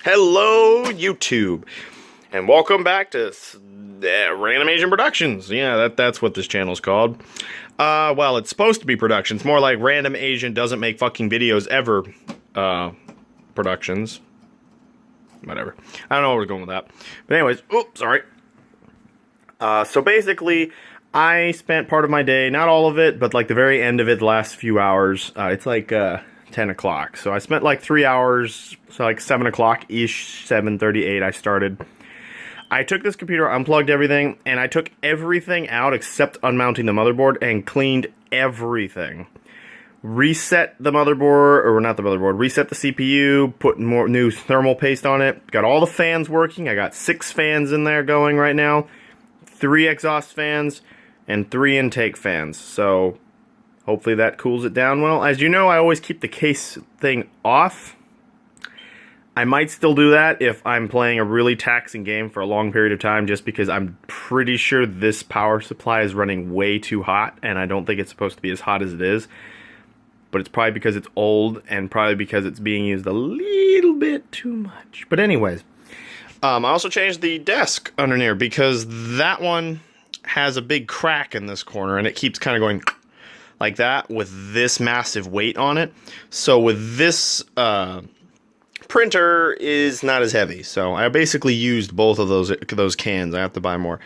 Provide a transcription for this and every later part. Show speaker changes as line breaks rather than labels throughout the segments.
Hello, YouTube, and welcome back to Random Asian Productions. Yeah, that's what this channel's called. Well, it's supposed to be productions. More like Random Asian doesn't make fucking videos ever. Productions. Whatever. I don't know where we're going with that. But anyways, oops, sorry. So basically, I spent part of my day, not all of it, but like the very end of it, the last few hours. It's like 10 o'clock. So I spent like 3 hours, so like 7 o'clock-ish, 7:38 I started. I took this computer, unplugged everything, and I took everything out except unmounting the motherboard and cleaned everything. Reset the motherboard, or not the motherboard, reset the CPU, put more new thermal paste on it, got all the fans working. I got 6 fans in there going right now, 3 exhaust fans, and 3 intake fans. So hopefully that cools it down well. As you know, I always keep the case thing off. I might still do that if I'm playing a really taxing game for a long period of time, just because I'm pretty sure this power supply is running way too hot, and I don't think it's supposed to be as hot as it is. But it's probably because it's old, and probably because it's being used a little bit too much. But anyways, I also changed the desk under here, because that one has a big crack in this corner, and it keeps kind of going like that with this massive weight on it. So with this printer is not as heavy, so I basically used both of those cans. I have to buy more.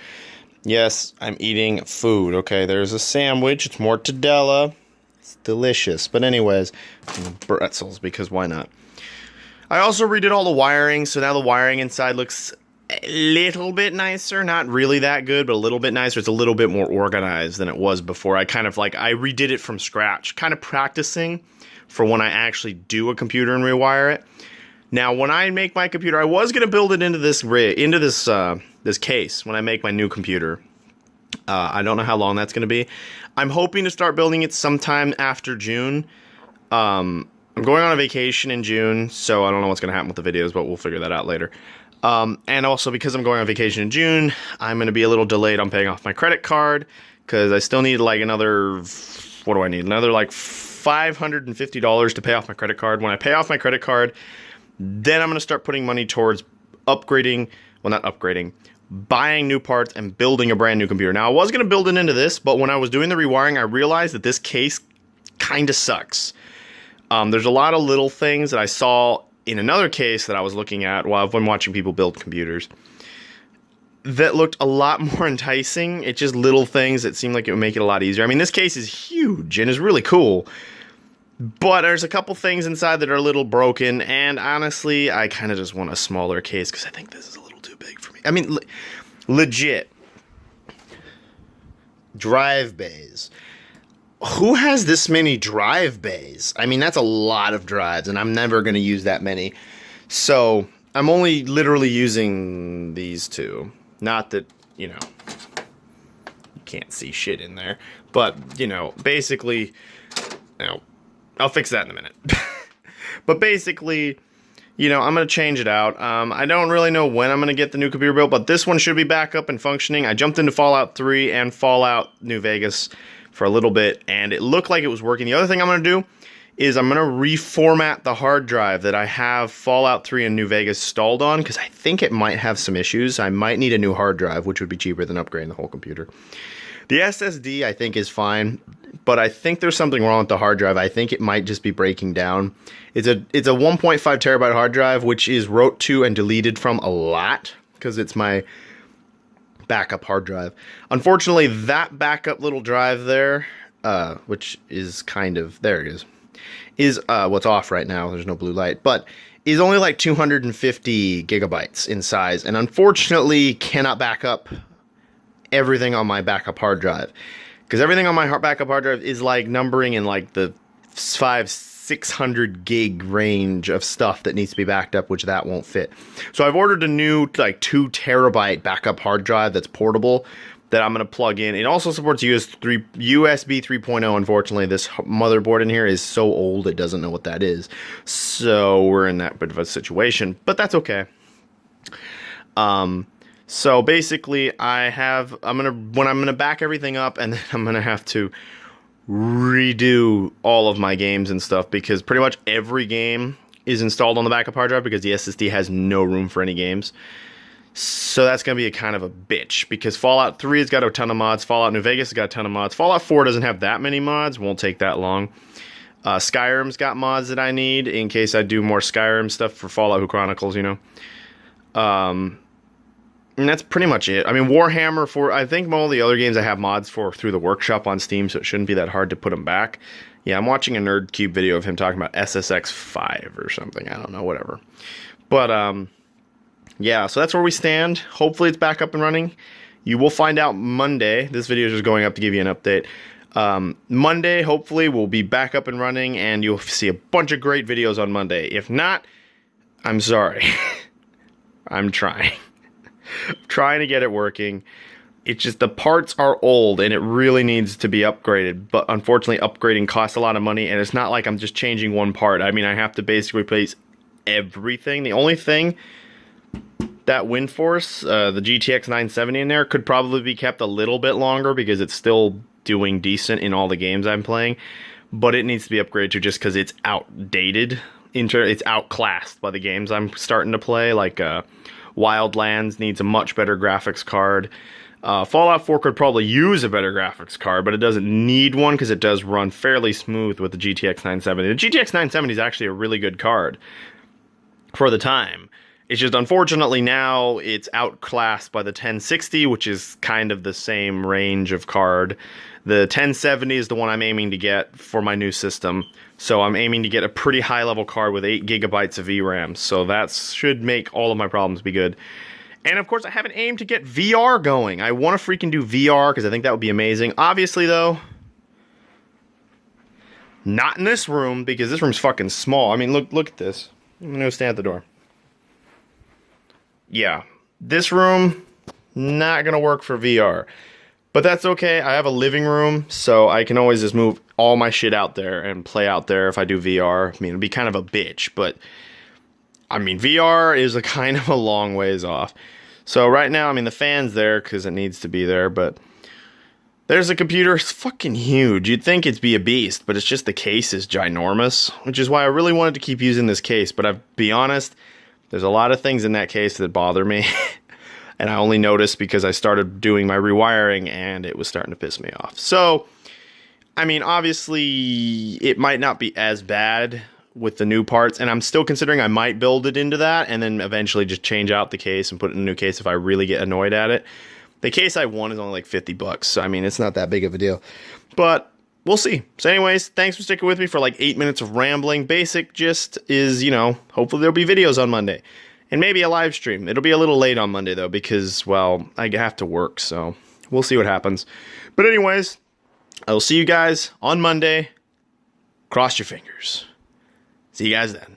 Yes, I'm eating food. Okay, there's a sandwich. It's mortadella. It's delicious. But anyways, pretzels, because why not? I also redid all the wiring, so now the wiring inside looks a little bit nicer. Not really that good, but a little bit nicer. It's a little bit more organized than it was before. I redid it from scratch, kind of practicing for when I actually do a computer and rewire it. Now, when I make my computer, I was going to build it into this this case when I make my new computer. I don't know how long that's going to be. I'm hoping to start building it sometime after June. I'm going on a vacation in June, so I don't know what's going to happen with the videos, but we'll figure that out later. And also, because I'm going on vacation in June, I'm going to be a little delayed on paying off my credit card, because I still need like another, what do I need? Another like $550 to pay off my credit card. When I pay off my credit card, then I'm going to start putting money towards upgrading, well, not upgrading, buying new parts and building a brand new computer. Now, I was going to build it into this, but when I was doing the rewiring, I realized that this case kind of sucks. There's a lot of little things that I saw in another case that I was looking at while I've been watching people build computers that looked a lot more enticing. It's just little things that seemed like it would make it a lot easier. I mean, this case is huge and is really cool, but there's a couple things inside that are a little broken, and honestly, I kind of just want a smaller case because I think this is a little too big for me. I mean, legit. Drive bays. Who has this many drive bays? I mean, that's a lot of drives, and I'm never going to use that many. So, I'm only literally using these 2. Not that, you know, you can't see shit in there. But, you know, basically, you know, I'll fix that in a minute. But basically, you know, I'm going to change it out. I don't really know when I'm going to get the new computer built, but this one should be back up and functioning. I jumped into Fallout 3 and Fallout New Vegas for a little bit, and it looked like it was working. The other thing I'm going to do is I'm going to reformat the hard drive that I have Fallout 3 and New Vegas stalled on, because I think it might have some issues. I might need a new hard drive, which would be cheaper than upgrading the whole computer. The SSD, I think, is fine, but I think there's something wrong with the hard drive. I think it might just be breaking down. It's a 1.5 terabyte hard drive, which is wrote to and deleted from a lot, because it's my backup hard drive. Unfortunately, that backup little drive there, which is kind of, there it is what's off right now. There's no blue light, but is only like 250 gigabytes in size, and unfortunately cannot back up everything on my backup hard drive, because everything on my backup hard drive is like numbering in like the 500-600 gig range of stuff that needs to be backed up, which that won't fit. So I've ordered a new like 2 terabyte backup hard drive that's portable that I'm going to plug in. It also supports USB 3.0. Unfortunately, this motherboard in here is so old it doesn't know what that is, so we're in that bit of a situation, but that's okay. So basically, when I'm gonna back everything up, and then I'm gonna have to redo all of my games and stuff, because pretty much every game is installed on the backup hard drive because the SSD has no room for any games. So that's going to be a kind of a bitch because Fallout 3 has got a ton of mods. Fallout New Vegas has got a ton of mods. Fallout 4 doesn't have that many mods. Won't take that long. Skyrim's got mods that I need in case I do more Skyrim stuff for Fallout Chronicles, you know. And that's pretty much it. I mean, Warhammer, for I think all the other games I have mods for through the workshop on Steam, so it shouldn't be that hard to put them back. Yeah, I'm watching a NerdCube video of him talking about SSX 5 or something. I don't know, whatever. But, yeah, so that's where we stand. Hopefully it's back up and running. You will find out Monday. This video is just going up to give you an update. Monday, hopefully, we'll be back up and running, and you'll see a bunch of great videos on Monday. If not, I'm sorry. I'm trying. I'm trying to get it working. It's just the parts are old, and it really needs to be upgraded. But unfortunately, upgrading costs a lot of money, and it's not like I'm just changing one part. I mean, I have to basically replace everything. The only thing that WindForce, the GTX 970 in there, could probably be kept a little bit longer because it's still doing decent in all the games I'm playing, but it needs to be upgraded to just because it's outdated. It's outclassed by the games I'm starting to play, like Wildlands needs a much better graphics card. Fallout 4 could probably use a better graphics card, but it doesn't need one because it does run fairly smooth with the GTX 970. The GTX 970 is actually a really good card for the time. It's just, unfortunately, now it's outclassed by the 1060, which is kind of the same range of card. The 1070 is the one I'm aiming to get for my new system. So I'm aiming to get a pretty high-level card with 8 gigabytes of VRAM. So that should make all of my problems be good. And, of course, I have an aim to get VR going. I want to freaking do VR because I think that would be amazing. Obviously, though, not in this room because this room's fucking small. I mean, look at this. I'm going to stand at the door. Yeah, this room, not going to work for VR. But that's okay. I have a living room, so I can always just move all my shit out there and play out there if I do VR. I mean, it'd be kind of a bitch, but I mean, VR is a kind of a long ways off. So right now, I mean, the fan's there because it needs to be there, but there's a computer. It's fucking huge. You'd think it'd be a beast, but it's just the case is ginormous, which is why I really wanted to keep using this case. But I'll be honest, there's a lot of things in that case that bother me. And I only noticed because I started doing my rewiring and it was starting to piss me off. So, I mean, obviously, it might not be as bad with the new parts. And I'm still considering I might build it into that and then eventually just change out the case and put it in a new case if I really get annoyed at it. The case I want is only like $50. So, I mean, it's not that big of a deal. But we'll see. So anyways, thanks for sticking with me for like 8 minutes of rambling. Basic gist is, you know, hopefully there'll be videos on Monday. And maybe a live stream. It'll be a little late on Monday, though, because, well, I have to work, so we'll see what happens. But anyways, I will see you guys on Monday. Cross your fingers. See you guys then.